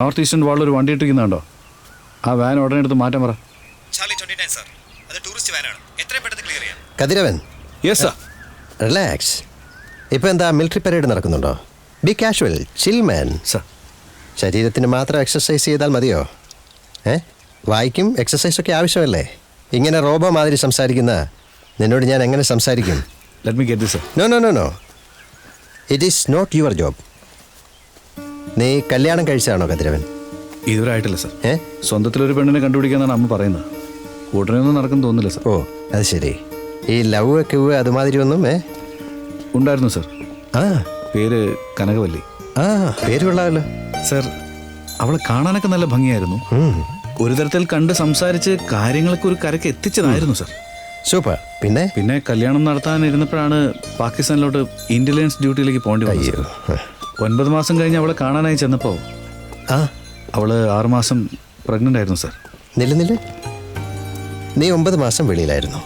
North eastern വാളിൽ ഒരു വണ്ടി ഇട്ടിരിക്കുന്നുണ്ടോ? ആ വാൻ ഉടനെ എടുത്ത് മാറ്റാൻ പറ. കതിരവൻ, യെസ് സർ. റിലാക്സ്. ഇപ്പം എന്താ മിലിറ്ററി പരേഡ് നടക്കുന്നുണ്ടോ? ബി കാഷ്വൽ, ചിൽ മാൻ. സർ, ശരീരത്തിന് മാത്രം എക്സസൈസ് ചെയ്താൽ മതിയോ? വായിക്കും എക്സസൈസൊക്കെ ആവശ്യമല്ലേ? ഇങ്ങനെ റോബോ മാതിരി സംസാരിക്കുന്ന നിന്നോട് ഞാൻ എങ്ങനെ സംസാരിക്കും? Let me get this sir. No no no no, it is not your job. നീ കല്യാണം കഴിച്ചതാണോ കതിരവൻ? ഇതുവരെ ആയിട്ടില്ല സർ. സ്വന്തത്തിലൊരു പെണ്ണിനെ കണ്ടുപിടിക്കാന്നാണ് അമ്മ പറയുന്നത്. ഉടനെ ഒന്നും നടക്കും തോന്നില്ല സർ. ഓ, അത് ശരി. ഈ ലവ് കിവ് അതുമാതിരി ഒന്നും ഉണ്ടായിരുന്നു സർ. ആ, പേര് കനകവല്ലി. ആ, പേര് കൊള്ളാമല്ലോ സർ. അവളെ കാണാനൊക്കെ നല്ല ഭംഗിയായിരുന്നു. ഒരു തരത്തിൽ കണ്ട് സംസാരിച്ച് കാര്യങ്ങളൊക്കെ ഒരു കരക്ക് എത്തിച്ചതായിരുന്നു സർ. സൂപ്പർ. പിന്നെ കല്യാണം നടത്താനിരുന്നപ്പോഴാണ് പാകിസ്ഥാനിലോട്ട് ഇന്റലിജൻസ് ഡ്യൂട്ടിയിലേക്ക് പോകേണ്ടി വന്നത്. 9 മാസം കഴിഞ്ഞ് അവളെ കാണാനായി ചെന്നപ്പോൾ അവള് 6 മാസം പ്രഗ്നന്റ് ആയിരുന്നു സർ. നില്ല്, നീ 9 മാസം വെളിയിലായിരുന്നു.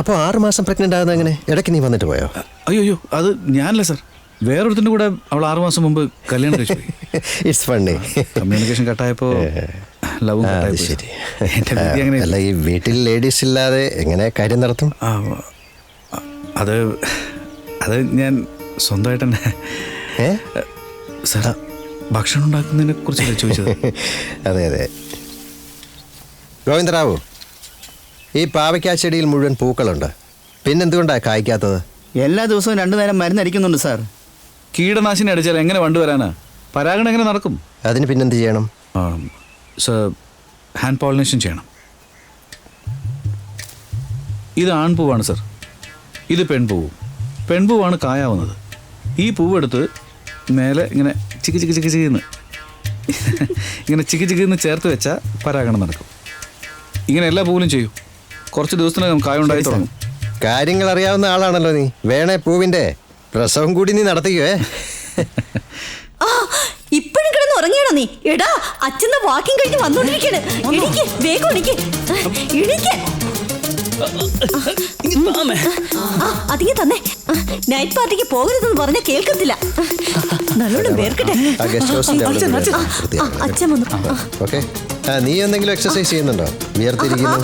അപ്പോൾ 6 മാസം പ്രഗ്നന്റ് ആകുന്ന എങ്ങനെ? ഇടയ്ക്ക് നീ വന്നിട്ട് പോയോ? അയ്യോ, അത് ഞാനല്ല സർ. വേറൊരുത്തിൻ്റെ കൂടെ അവൾ 6 മാസം മുമ്പ് കല്യാണം കഴിച്ചു. It's funny. കമ്മ്യൂണിക്കേഷൻ കട്ടായപ്പോൾ ലവ്. ശരി. അല്ല, ഈ വീട്ടിൽ ലേഡീസ് ഇല്ലാതെ എങ്ങനെ കാര്യം നടത്തും? അത് ഞാൻ സ്വന്തമായിട്ട് തന്നെ. സാർ, ഭക്ഷണം ഉണ്ടാക്കുന്നതിനെ കുറിച്ചല്ലേ ചോദിച്ചത്? അതെ അതെ. ഗോവിന്ദറാവു, ഈ പാവയ്ക്കാ ചെടിയിൽ മുഴുവൻ പൂക്കളുണ്ട്, പിന്നെന്തുകൊണ്ടാണ് കായ്ക്കാത്തത്? എല്ലാ ദിവസവും 2 നേരം മരുന്നടിക്കുന്നുണ്ട് സാർ. കീടനാശിനി അടിച്ചാൽ എങ്ങനെ വണ്ടു വരാനാ? പരാഗണം എങ്ങനെ നടക്കും? അതിന് പിന്നെന്ത് ചെയ്യണം? സർ, ഹാൻഡ് പോളിനേഷൻ ചെയ്യണം. ഇത് ആൺപൂവാണ് സർ, ഇത് പെൺപൂവും. പെൺപൂവാണ് കായാവുന്നത്. ഈ പൂവെടുത്ത് മേലെ ഇങ്ങനെ ചിക്ക് ചിക്ക് ചിക്ക് ചിക്കിന്ന് ഇങ്ങനെ ചിക്ക് ചിക്കിന്ന് ചേർത്ത് വെച്ചാൽ പരാഗണം നടക്കും. ഇങ്ങനെ എല്ലാ പൂവിലും ചെയ്യൂ. കുറച്ച് ദിവസത്തിനകം കായ ഉണ്ടായി തുടങ്ങും. കാര്യങ്ങൾ അറിയാവുന്ന ആളാണല്ലോ നീ. വേണേ പൂവിന്റെ പ്രസവം കൂടി നീ നടത്തിക്കുവേ. ഇപ്പോഴും കിടന്ന് ഉറങ്ങിയാണോ നീ? എടാ, അച്ഛന്ന് വാക്കിംഗ് കഴിഞ്ഞ് വന്നോണ്ടിരിക്കണ്. എണീക്ക്, വേഗം എണീക്ക്. അതിങ്ങ് തന്നെ. നൈറ്റ് പാർട്ടിക്ക് പോകരുതെന്ന് പറഞ്ഞ കേൾക്കത്തില്ല. നല്ലോണം വേർക്കട്ടെ. അച്ഛൻ വന്നു. നീ എന്തെങ്കിലും എക്സസൈസ് ചെയ്യുന്നുണ്ടോ? വിയർത്തിരിക്കുന്നു.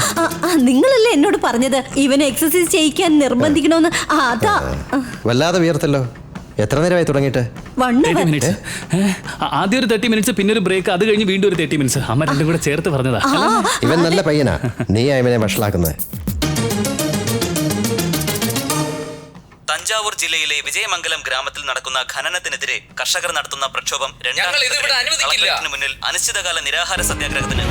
നിങ്ങളല്ലേ എന്നോട് പറഞ്ഞത് ഇവനെ എക്സസൈസ് ചെയ്യിക്കാൻ നിർബന്ധിക്കണോന്ന്? അതാ. വല്ലാതെ വിയർത്തല്ലോ. എത്ര നേരമായി തുടങ്ങിയിട്ട്? 30 മിനിറ്റ്സ്. ആദ്യം ഒരു 30 മിനിറ്റ്സ്, പിന്നെ ഒരു ബ്രേക്ക്, അത് കഴിഞ്ഞ് വീണ്ടും ഒരു 30 മിനിറ്റ്സ്. അമ്മ രണ്ടും കൂടെ ചേർത്ത് പറഞ്ഞതാ. ഇവൻ നല്ല പയ്യനാ. നീ ഇവനെ വഷളാക്കുന്നത്. തഞ്ചാവൂർ ജില്ലയിലെ വിജയമംഗലം ഗ്രാമത്തിൽ നടക്കുന്ന ഖനനത്തിനെതിരെ കർഷകർ നടത്തുന്ന പ്രക്ഷോഭം 2 കളക്ടറേറ്റിന് മുന്നിൽ അനിശ്ചിതകാല നിരാഹാര സത്യാഗ്രഹത്തിന്